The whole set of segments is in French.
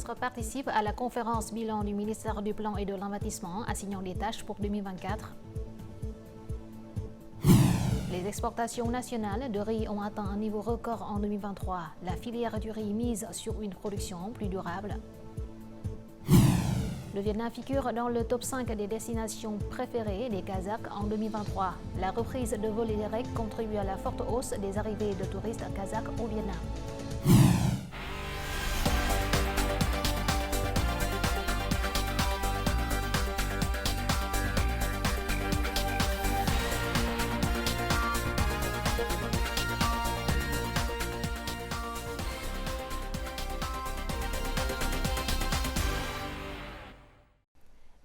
ministre participe à la conférence bilan du ministère du Plan et de l'Investissement, assignant des tâches pour 2024. Les exportations nationales de riz ont atteint un niveau record en 2023. La filière du riz mise sur une production plus durable. Le Vietnam figure dans le top 5 des destinations préférées des Kazakhs en 2023. La reprise de vols directs contribue à la forte hausse des arrivées de touristes kazakhs au Vietnam.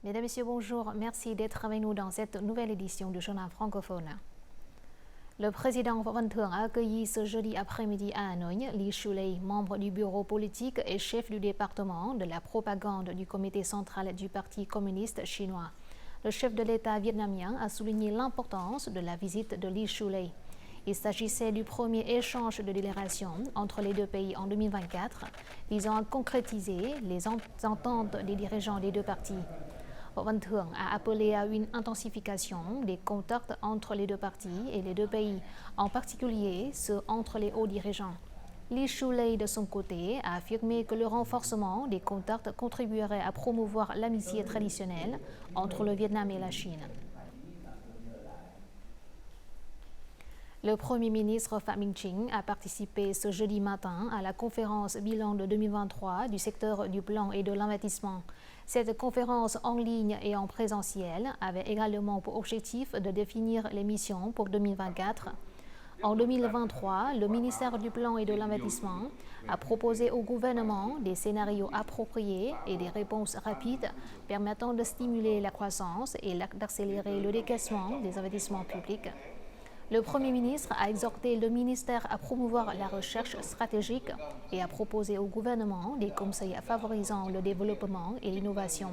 Mesdames et messieurs, bonjour. Merci d'être avec nous dans cette nouvelle édition du journal francophone. Le président Van Thuong a accueilli ce jeudi après-midi à Hanoï Ly Shulei, membre du bureau politique et chef du département de la propagande du comité central du Parti communiste chinois. Le chef de l'État vietnamien a souligné l'importance de la visite de Ly Shulei. Il s'agissait du premier échange de délégations entre les deux pays en 2024, visant à concrétiser les ententes des dirigeants des deux partis. Van Thuong a appelé à une intensification des contacts entre les deux partis et les deux pays, en particulier ceux entre les hauts dirigeants. Ly Shulei, de son côté, a affirmé que le renforcement des contacts contribuerait à promouvoir l'amitié traditionnelle entre le Vietnam et la Chine. Le Premier ministre Phạm Minh Chính a participé ce jeudi matin à la conférence bilan de 2023 du secteur du plan et de l'investissement. Cette conférence en ligne et en présentiel avait également pour objectif de définir les missions pour 2024. En 2023, le ministère du Plan et de l'Investissement a proposé au gouvernement des scénarios appropriés et des réponses rapides permettant de stimuler la croissance et d'accélérer le décaissement des investissements publics. Le Premier ministre a exhorté le ministère à promouvoir la recherche stratégique et à proposer au gouvernement des conseils favorisant le développement et l'innovation.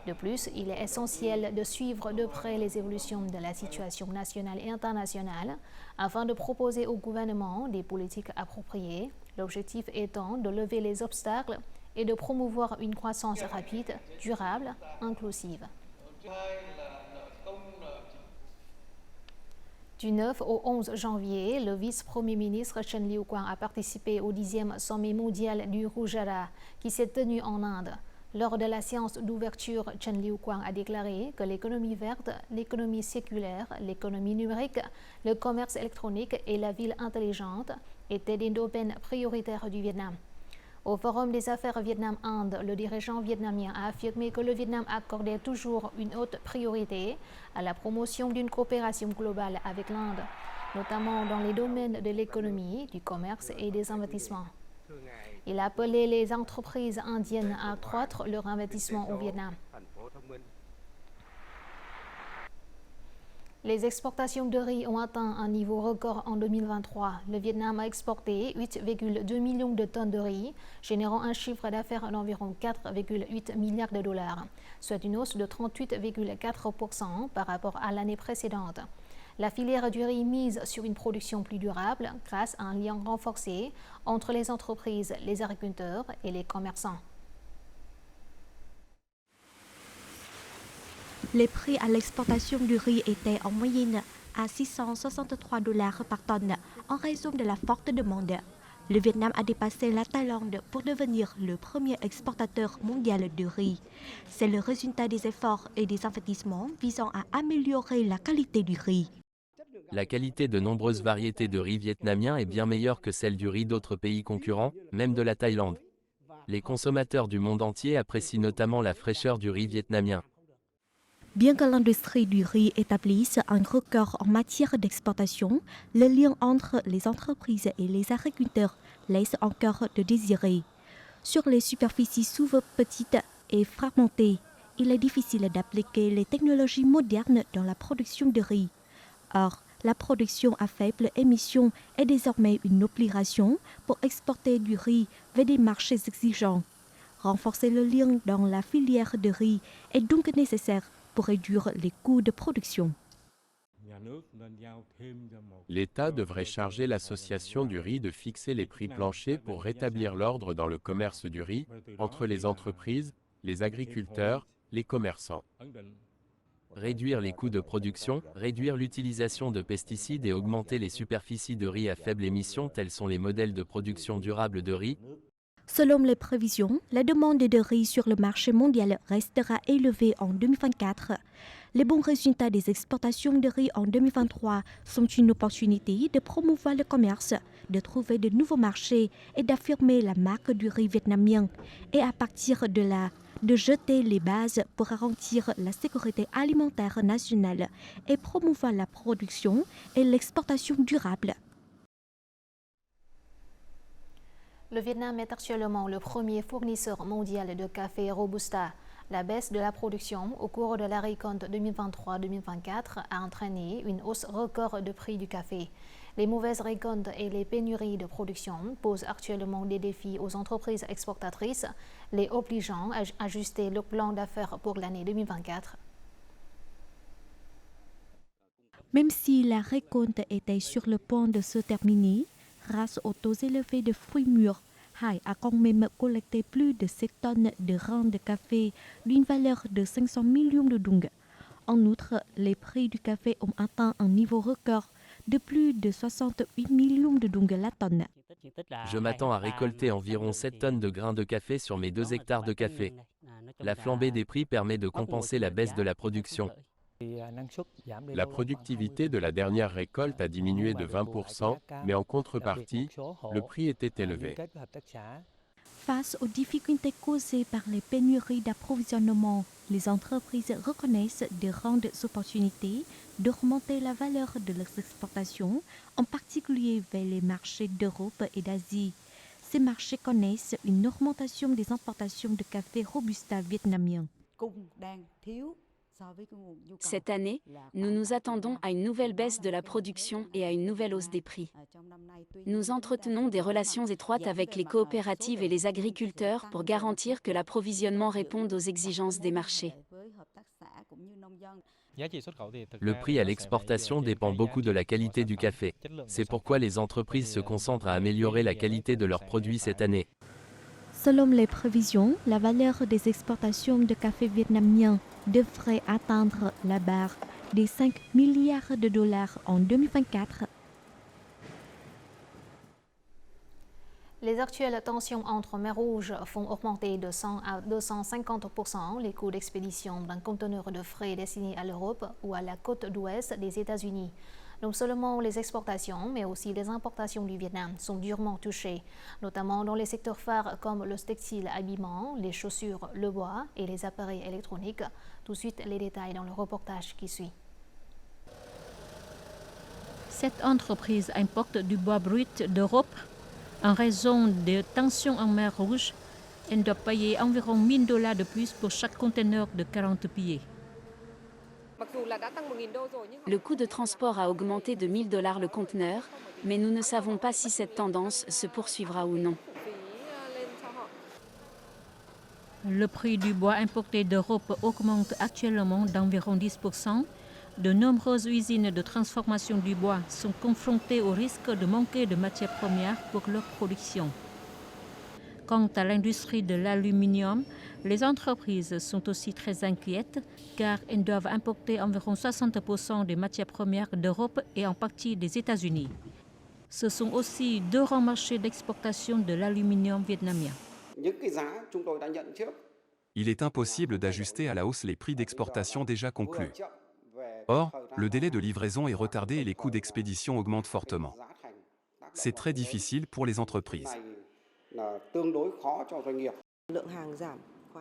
De plus, il est essentiel de suivre de près les évolutions de la situation nationale et internationale afin de proposer au gouvernement des politiques appropriées, l'objectif étant de lever les obstacles et de promouvoir une croissance rapide, durable, inclusive. Du 9 au 11 janvier, le vice-premier ministre Chen Liu-Quang a participé au 10e sommet mondial du Gujarat qui s'est tenu en Inde. Lors de la séance d'ouverture, Chen Liu-Quang a déclaré que l'économie verte, l'économie séculaire, l'économie numérique, le commerce électronique et la ville intelligente étaient des domaines prioritaires du Vietnam. Au Forum des affaires Vietnam-Inde, le dirigeant vietnamien a affirmé que le Vietnam accordait toujours une haute priorité à la promotion d'une coopération globale avec l'Inde, notamment dans les domaines de l'économie, du commerce et des investissements. Il a appelé les entreprises indiennes à accroître leur investissement au Vietnam. Les exportations de riz ont atteint un niveau record en 2023. Le Vietnam a exporté 8,2 millions de tonnes de riz, générant un chiffre d'affaires d'environ 4,8 milliards de dollars, soit une hausse de 38,4% par rapport à l'année précédente. La filière du riz mise sur une production plus durable grâce à un lien renforcé entre les entreprises, les agriculteurs et les commerçants. Les prix à l'exportation du riz étaient en moyenne à 663 $ par tonne en raison de la forte demande. Le Vietnam a dépassé la Thaïlande pour devenir le premier exportateur mondial de riz. C'est le résultat des efforts et des investissements visant à améliorer la qualité du riz. La qualité de nombreuses variétés de riz vietnamien est bien meilleure que celle du riz d'autres pays concurrents, même de la Thaïlande. Les consommateurs du monde entier apprécient notamment la fraîcheur du riz vietnamien. Bien que l'industrie du riz établisse un record en matière d'exportation, le lien entre les entreprises et les agriculteurs laisse encore de désirer. Sur les superficies souvent petites et fragmentées, il est difficile d'appliquer les technologies modernes dans la production de riz. Or, la production à faible émission est désormais une obligation pour exporter du riz vers des marchés exigeants. Renforcer le lien dans la filière de riz est donc nécessaire pour réduire les coûts de production. L'État devrait charger l'association du riz de fixer les prix planchers pour rétablir l'ordre dans le commerce du riz, entre les entreprises, les agriculteurs, les commerçants. Réduire les coûts de production, réduire l'utilisation de pesticides et augmenter les superficies de riz à faible émission tels sont les modèles de production durable de riz. Selon les prévisions, la demande de riz sur le marché mondial restera élevée en 2024. Les bons résultats des exportations de riz en 2023 sont une opportunité de promouvoir le commerce, de trouver de nouveaux marchés et d'affirmer la marque du riz vietnamien. Et à partir de là, de jeter les bases pour garantir la sécurité alimentaire nationale et promouvoir la production et l'exportation durable. Le Vietnam est actuellement le premier fournisseur mondial de café Robusta. La baisse de la production au cours de la récolte 2023-2024 a entraîné une hausse record de prix du café. Les mauvaises récoltes et les pénuries de production posent actuellement des défis aux entreprises exportatrices, les obligeant à ajuster le plan d'affaires pour l'année 2024. Même si la récolte était sur le point de se terminer, grâce aux taux élevés de fruits mûrs, Hai a quand même collecté plus de 7 tonnes de grains de café d'une valeur de 500 millions de dung. En outre, les prix du café ont atteint un niveau record de plus de 68 millions de dung la tonne. Je m'attends à récolter environ 7 tonnes de grains de café sur mes 2 hectares de café. La flambée des prix permet de compenser la baisse de la production. La productivité de la dernière récolte a diminué de 20%, mais en contrepartie, le prix était élevé. Face aux difficultés causées par les pénuries d'approvisionnement, les entreprises reconnaissent de grandes opportunités d'augmenter la valeur de leurs exportations, en particulier vers les marchés d'Europe et d'Asie. Ces marchés connaissent une augmentation des importations de café Robusta vietnamien. Cette année, nous nous attendons à une nouvelle baisse de la production et à une nouvelle hausse des prix. Nous entretenons des relations étroites avec les coopératives et les agriculteurs pour garantir que l'approvisionnement réponde aux exigences des marchés. Le prix à l'exportation dépend beaucoup de la qualité du café. C'est pourquoi les entreprises se concentrent à améliorer la qualité de leurs produits cette année. Selon les prévisions, la valeur des exportations de café vietnamien devrait atteindre la barre des 5 milliards de dollars en 2024. Les actuelles tensions entre mer Rouge font augmenter de 100 à 250% les coûts d'expédition d'un conteneur de fret destiné à l'Europe ou à la côte d'ouest des États-Unis. Non seulement les exportations, mais aussi les importations du Vietnam sont durement touchées, notamment dans les secteurs phares comme le textile, habillement, les chaussures, le bois et les appareils électroniques. Tout de suite, les détails dans le reportage qui suit. Cette entreprise importe du bois brut d'Europe. En raison des tensions en mer Rouge, elle doit payer environ 1 000 $ de plus pour chaque conteneur de 40 pieds. Le coût de transport a augmenté de 1 000 $ le conteneur, mais nous ne savons pas si cette tendance se poursuivra ou non. Le prix du bois importé d'Europe augmente actuellement d'environ 10%. De nombreuses usines de transformation du bois sont confrontées au risque de manquer de matières premières pour leur production. Quant à l'industrie de l'aluminium, les entreprises sont aussi très inquiètes car elles doivent importer environ 60% des matières premières d'Europe et en partie des États-Unis. Ce sont aussi 2 grands marchés d'exportation de l'aluminium vietnamien. Il est impossible d'ajuster à la hausse les prix d'exportation déjà conclus. Or, le délai de livraison est retardé et les coûts d'expédition augmentent fortement. C'est très difficile pour les entreprises.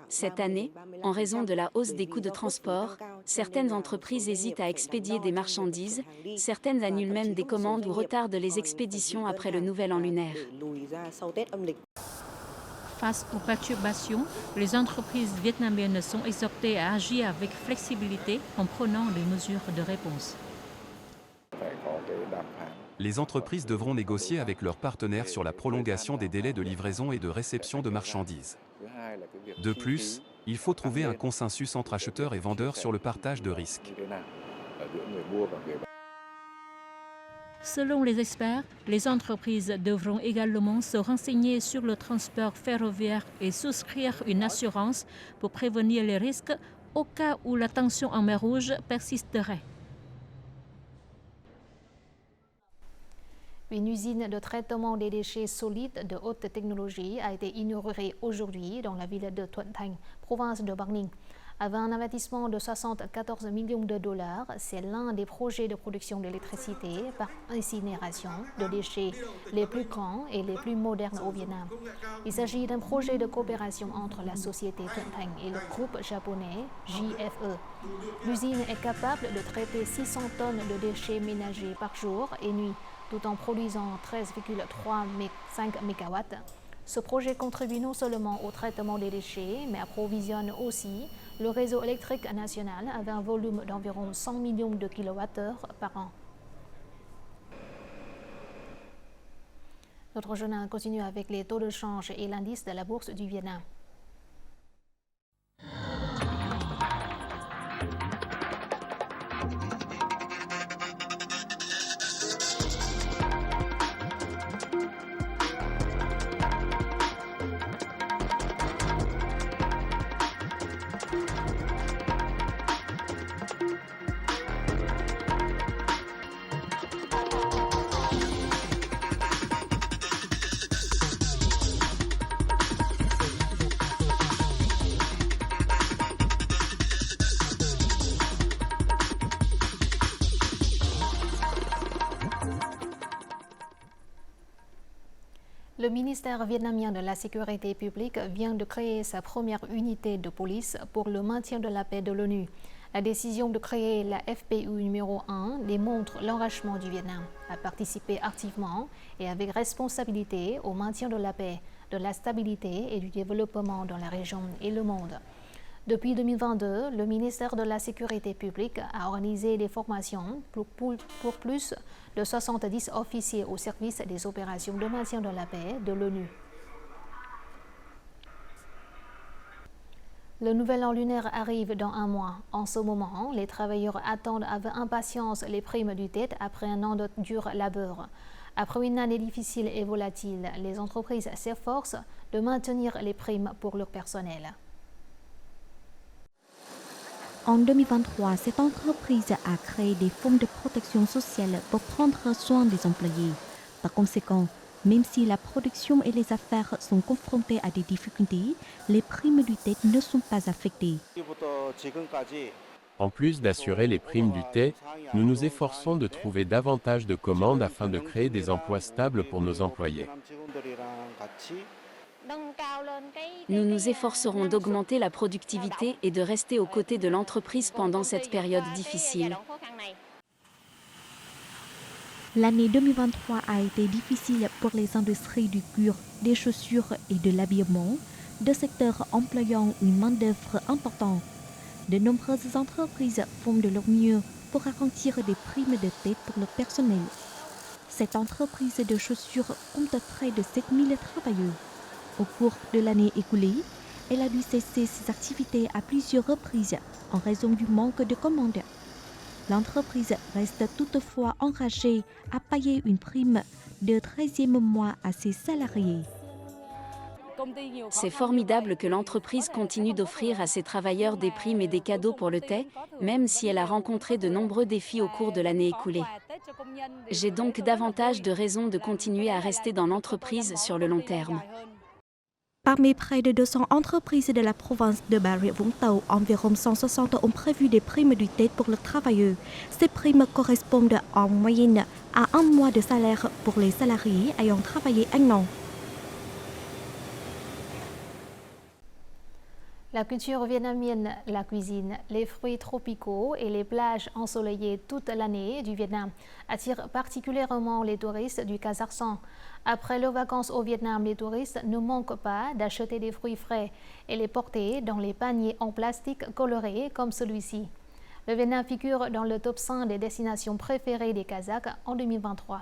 Cette année, en raison de la hausse des coûts de transport, certaines entreprises hésitent à expédier des marchandises, certaines annulent même des commandes ou retardent les expéditions après le Nouvel An lunaire. Face aux perturbations, les entreprises vietnamiennes sont exhortées à agir avec flexibilité en prenant des mesures de réponse. Les entreprises devront négocier avec leurs partenaires sur la prolongation des délais de livraison et de réception de marchandises. De plus, il faut trouver un consensus entre acheteurs et vendeurs sur le partage de risques. Selon les experts, les entreprises devront également se renseigner sur le transport ferroviaire et souscrire une assurance pour prévenir les risques au cas où la tension en mer Rouge persisterait. Une usine de traitement des déchets solides de haute technologie a été inaugurée aujourd'hui dans la ville de Thuận Thành, province de Bắc Ninh. Avec un investissement de 74 millions de dollars, c'est l'un des projets de production d'électricité par incinération de déchets les plus grands et les plus modernes au Vietnam. Il s'agit d'un projet de coopération entre la société Thuận Thành et le groupe japonais JFE. L'usine est capable de traiter 600 tonnes de déchets ménagers par jour et nuit, tout en produisant 13,35 MW. Ce projet contribue non seulement au traitement des déchets, mais approvisionne aussi le réseau électrique national avec un volume d'environ 100 millions de kWh par an. Notre journal continue avec les taux de change et l'indice de la bourse du Vietnam. Le ministère vietnamien de la Sécurité publique vient de créer sa première unité de police pour le maintien de la paix de l'ONU. La décision de créer la FPU numéro 1 démontre l'engagement du Vietnam à participer activement et avec responsabilité au maintien de la paix, de la stabilité et du développement dans la région et le monde. Depuis 2022, le ministère de la Sécurité publique a organisé des formations pour plus de 70 officiers au service des opérations de maintien de la paix de l'ONU. Le nouvel an lunaire arrive dans un mois. En ce moment, les travailleurs attendent avec impatience les primes du TET après un an de dur labeur. Après une année difficile et volatile, les entreprises s'efforcent de maintenir les primes pour leur personnel. En 2023, cette entreprise a créé des fonds de protection sociale pour prendre soin des employés. Par conséquent, même si la production et les affaires sont confrontées à des difficultés, les primes du TET ne sont pas affectées. En plus d'assurer les primes du TET, nous nous efforçons de trouver davantage de commandes afin de créer des emplois stables pour nos employés. Nous nous efforcerons d'augmenter la productivité et de rester aux côtés de l'entreprise pendant cette période difficile. L'année 2023 a été difficile pour les industries du cuir, des chaussures et de l'habillement, deux secteurs employant une main-d'œuvre importante. De nombreuses entreprises font de leur mieux pour garantir des primes de TET pour le personnel. Cette entreprise de chaussures compte près de 7000 travailleurs. Au cours de l'année écoulée, elle a dû cesser ses activités à plusieurs reprises en raison du manque de commandes. L'entreprise reste toutefois engagée à payer une prime de 13e mois à ses salariés. C'est formidable que l'entreprise continue d'offrir à ses travailleurs des primes et des cadeaux pour le TET, même si elle a rencontré de nombreux défis au cours de l'année écoulée. J'ai donc davantage de raisons de continuer à rester dans l'entreprise sur le long terme. Parmi près de 200 entreprises de la province de Bà Rịa Vũng Tàu, environ 160 ont prévu des primes du TET pour leurs travailleurs. Ces primes correspondent en moyenne à un mois de salaire pour les salariés ayant travaillé un an. La culture vietnamienne, la cuisine, les fruits tropicaux et les plages ensoleillées toute l'année du Vietnam attirent particulièrement les touristes du Kazakhstan. Après leurs vacances au Vietnam, les touristes ne manquent pas d'acheter des fruits frais et les porter dans les paniers en plastique colorés comme celui-ci. Le Vietnam figure dans le top 5 des destinations préférées des Kazakhs en 2023.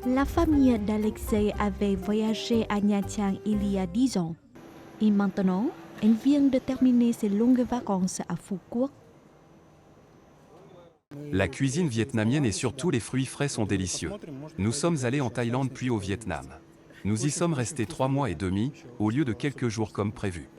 La famille d'Alexei avait voyagé à Nha Trang il y a 10 ans. Et maintenant, elle vient de terminer ses longues vacances à Phu Quoc. La cuisine vietnamienne et surtout les fruits frais sont délicieux. Nous sommes allés en Thaïlande puis au Vietnam. Nous y sommes restés 3 mois et demi, au lieu de quelques jours comme prévu.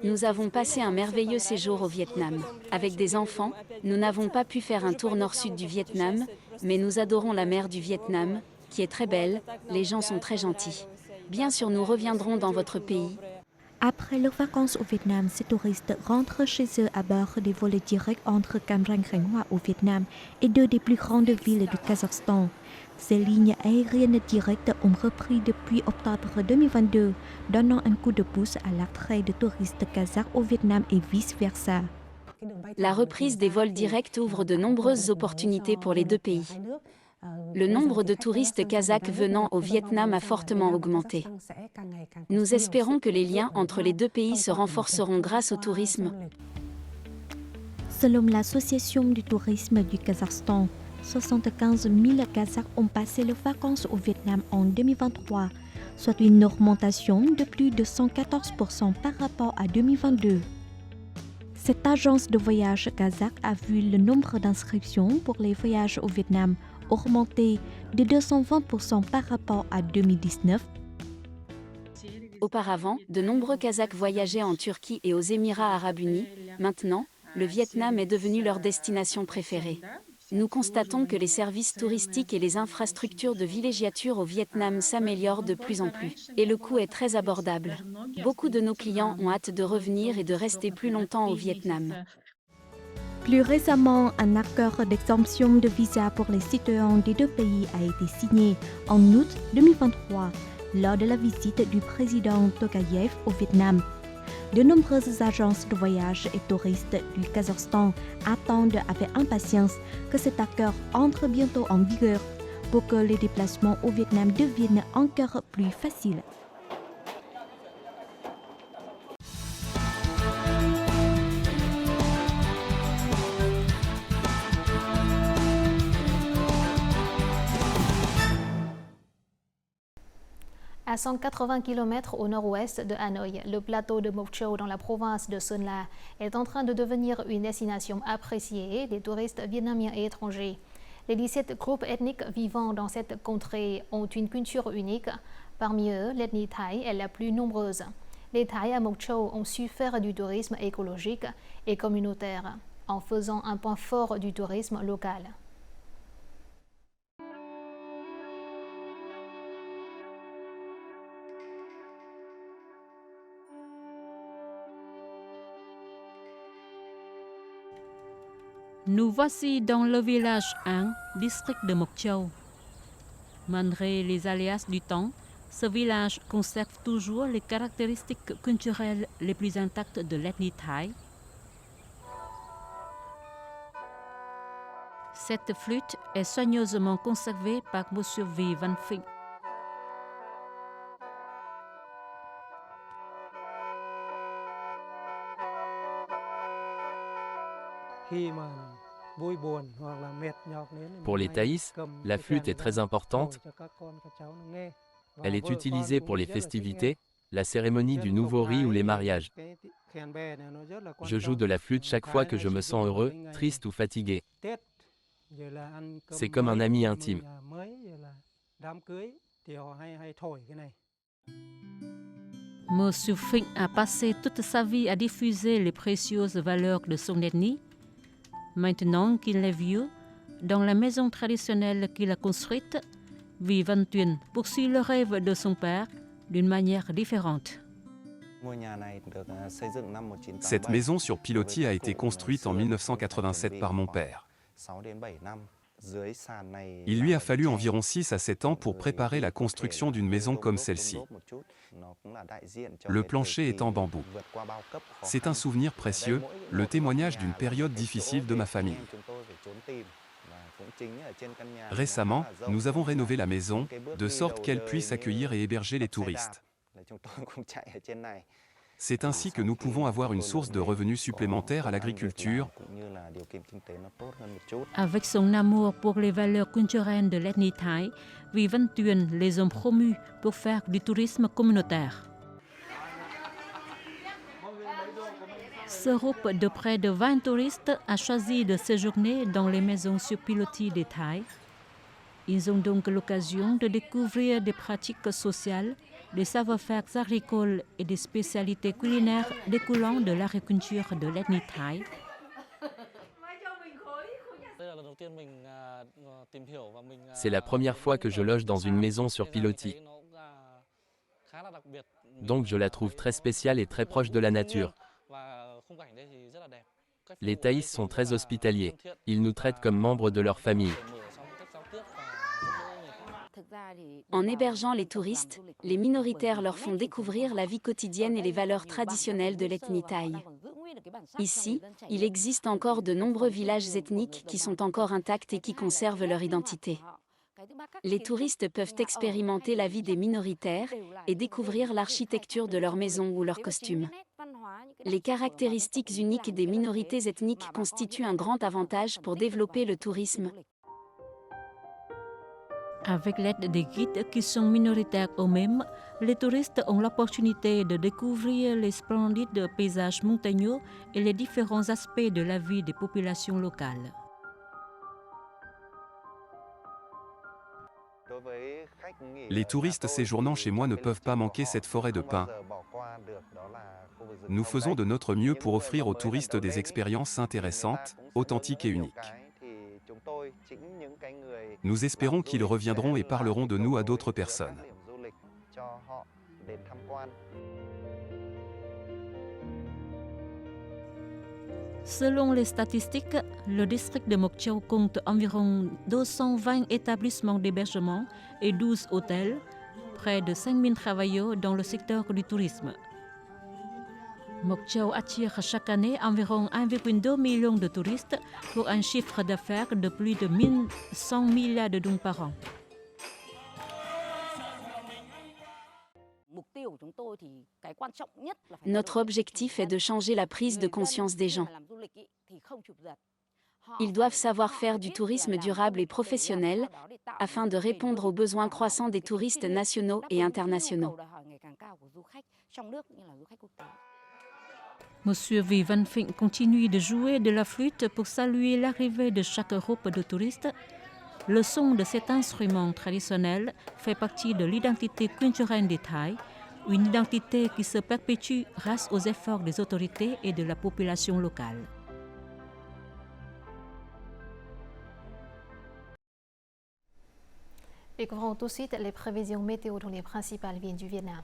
Nous avons passé un merveilleux séjour au Vietnam. Avec des enfants, nous n'avons pas pu faire un tour nord-sud du Vietnam, mais nous adorons la mer du Vietnam, qui est très belle, les gens sont très gentils. Bien sûr, nous reviendrons dans votre pays. Après leurs vacances au Vietnam, ces touristes rentrent chez eux à bord des vols directs entre Cam Ranh Khánh Hoa au Vietnam et deux des plus grandes villes du Kazakhstan. Ces lignes aériennes directes ont repris depuis octobre 2022, donnant un coup de pouce à l'attrait de touristes kazakhs au Vietnam et vice-versa. La reprise des vols directs ouvre de nombreuses opportunités pour les deux pays. Le nombre de touristes kazakhs venant au Vietnam a fortement augmenté. Nous espérons que les liens entre les deux pays se renforceront grâce au tourisme. Selon l'Association du tourisme du Kazakhstan, 75 000 Kazakhs ont passé leurs vacances au Vietnam en 2023, soit une augmentation de plus de 114% par rapport à 2022. Cette agence de voyage kazakh a vu le nombre d'inscriptions pour les voyages au Vietnam augmenter de 220% par rapport à 2019. Auparavant, de nombreux Kazakhs voyageaient en Turquie et aux Émirats arabes unis. Maintenant, le Vietnam est devenu leur destination préférée. Nous constatons que les services touristiques et les infrastructures de villégiature au Vietnam s'améliorent de plus en plus, et le coût est très abordable. Beaucoup de nos clients ont hâte de revenir et de rester plus longtemps au Vietnam. Plus récemment, un accord d'exemption de visa pour les citoyens des deux pays a été signé en août 2023 lors de la visite du président Tokayev au Vietnam. De nombreuses agences de voyage et touristes du Kazakhstan attendent avec impatience que cet accord entre bientôt en vigueur pour que les déplacements au Vietnam deviennent encore plus faciles. À 180 km au nord-ouest de Hanoï, le plateau de Mộc Châu dans la province de Sơn La est en train de devenir une destination appréciée des touristes vietnamiens et étrangers. Les 17 groupes ethniques vivant dans cette contrée ont une culture unique. Parmi eux, l'ethnie thaï est la plus nombreuse. Les Thaïs à Mộc Châu ont su faire du tourisme écologique et communautaire en faisant un point fort du tourisme local. Nous voici dans le village 1, district de Mộc Châu. Malgré les aléas du temps, ce village conserve toujours les caractéristiques culturelles les plus intactes de l'ethnie thaï. Cette flûte est soigneusement conservée par M. V. Văn Phịnh. Pour les Thaïs, la flûte est très importante. Elle est utilisée pour les festivités, la cérémonie du nouveau riz ou les mariages. Je joue de la flûte chaque fois que je me sens heureux, triste ou fatigué. C'est comme un ami intime. Monsieur Phịnh a passé toute sa vie à diffuser les précieuses valeurs de son ethnie. Maintenant qu'il est vieux, dans la maison traditionnelle qu'il a construite, V. Văn Tuyền poursuit le rêve de son père d'une manière différente. Cette maison sur pilotis a été construite en 1987 par mon père. Il lui a fallu environ 6 à 7 ans pour préparer la construction d'une maison comme celle-ci. Le plancher est en bambou. C'est un souvenir précieux, le témoignage d'une période difficile de ma famille. Récemment, nous avons rénové la maison, de sorte qu'elle puisse accueillir et héberger les touristes. C'est ainsi que nous pouvons avoir une source de revenus supplémentaires à l'agriculture. Avec son amour pour les valeurs culturelles de l'ethnie thaï, V. Văn Tuyền les ont promus pour faire du tourisme communautaire. Ce groupe de près de 20 touristes a choisi de séjourner dans les maisons sur pilotis des Thaïs. Ils ont donc l'occasion de découvrir des pratiques sociales, des savoir-faire agricoles et des spécialités culinaires découlant de l'agriculture de l'ethnie thaï. C'est la première fois que je loge dans une maison sur pilotis. Donc je la trouve très spéciale et très proche de la nature. Les Thaïs sont très hospitaliers. Ils nous traitent comme membres de leur famille. En hébergeant les touristes, les minoritaires leur font découvrir la vie quotidienne et les valeurs traditionnelles de l'ethnie thaï. Ici, il existe encore de nombreux villages ethniques qui sont encore intacts et qui conservent leur identité. Les touristes peuvent expérimenter la vie des minoritaires et découvrir l'architecture de leurs maisons ou leurs costumes. Les caractéristiques uniques des minorités ethniques constituent un grand avantage pour développer le tourisme. Avec l'aide des guides qui sont minoritaires eux-mêmes, les touristes ont l'opportunité de découvrir les splendides paysages montagneux et les différents aspects de la vie des populations locales. Les touristes séjournant chez moi ne peuvent pas manquer cette forêt de pins. Nous faisons de notre mieux pour offrir aux touristes des expériences intéressantes, authentiques et uniques. Nous espérons qu'ils reviendront et parleront de nous à d'autres personnes. Selon les statistiques, le district de Mộc Châu compte environ 220 établissements d'hébergement et 12 hôtels, près de 5000 travailleurs dans le secteur du tourisme. Mộc Châu attire chaque année environ 1,2 million de touristes pour un chiffre d'affaires de plus de 100 milliards de dong par an. Notre objectif est de changer la prise de conscience des gens. Ils doivent savoir faire du tourisme durable et professionnel afin de répondre aux besoins croissants des touristes nationaux et internationaux. Monsieur V. Van Vink continue de jouer de la flûte pour saluer l'arrivée de chaque groupe de touristes. Le son de cet instrument traditionnel fait partie de l'identité culturelle des Thaïs, une identité qui se perpétue grâce aux efforts des autorités et de la population locale. Découvrons tout de suite les prévisions météo dans les principales villes du Vietnam.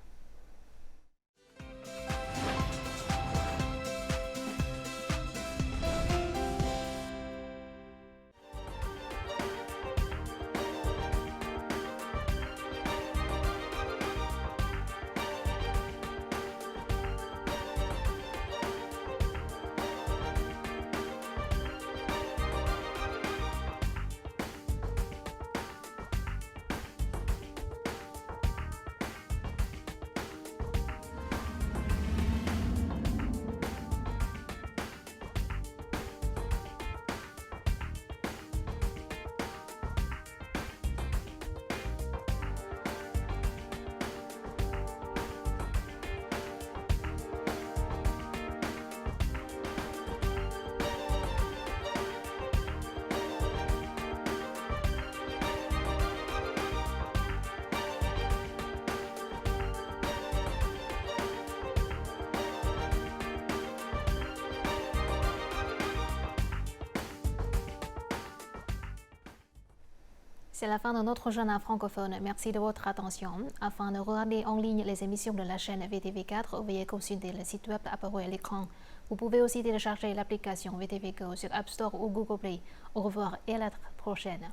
C'est la fin de notre journal francophone. Merci de votre attention. Afin de regarder en ligne les émissions de la chaîne VTV4, veuillez consulter le site web apparu à l'écran. Vous pouvez aussi télécharger l'application VTV Go sur App Store ou Google Play. Au revoir et à la prochaine.